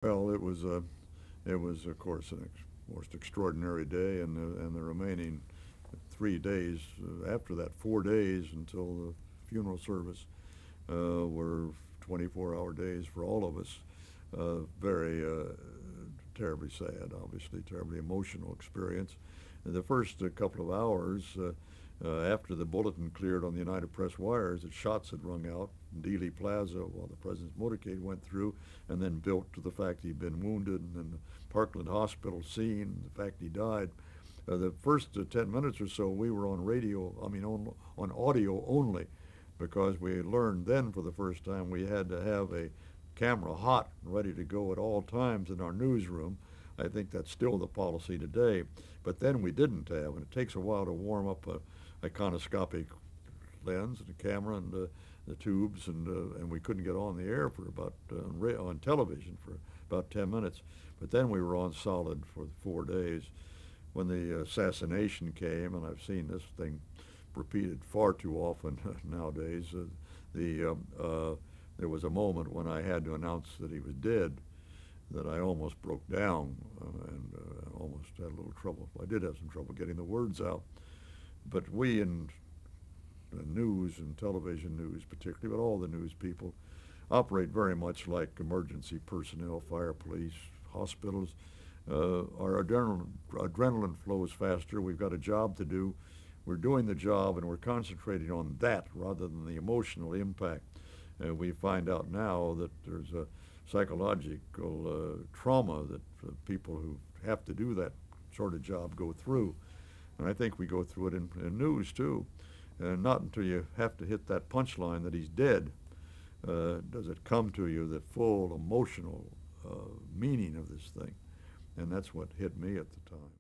Well, it was of course an most extraordinary day, and the remaining 3 days after that, 4 days until the funeral service, were 24-hour days for all of us. Very terribly sad, obviously, terribly emotional experience. The first couple of hours after the bulletin cleared on the United Press wires that shots had rung out in Dealey Plaza while the president's motorcade went through, and then built to the fact he'd been wounded, and then the Parkland Hospital scene, the fact he died. The first 10 minutes or so, we were on radio, on audio only, because we learned then for the first time we had to have a camera hot and ready to go at all times in our newsroom. I think that's still the policy today. But then we didn't have, and it takes a while to warm up a iconoscopic lens and a camera and the tubes, and we couldn't get on the air for about on television for about 10 minutes. But then we were on solid for 4 days. When the assassination came, and I've seen this thing repeated far too often nowadays, there was a moment when I had to announce that he was dead that I almost broke down and almost had a little trouble. I did have some trouble getting the words out. But we in news and television news particularly, but all the news people, operate very much like emergency personnel, fire, police, hospitals. Our adrenaline flows faster. We've got a job to do. We're doing the job, and we're concentrating on that rather than the emotional impact. We find out now that there's a psychological trauma that people who have to do that sort of job go through. And I think we go through it in news too. And not until you have to hit that punchline that he's dead does it come to you the full emotional meaning of this thing. And that's what hit me at the time.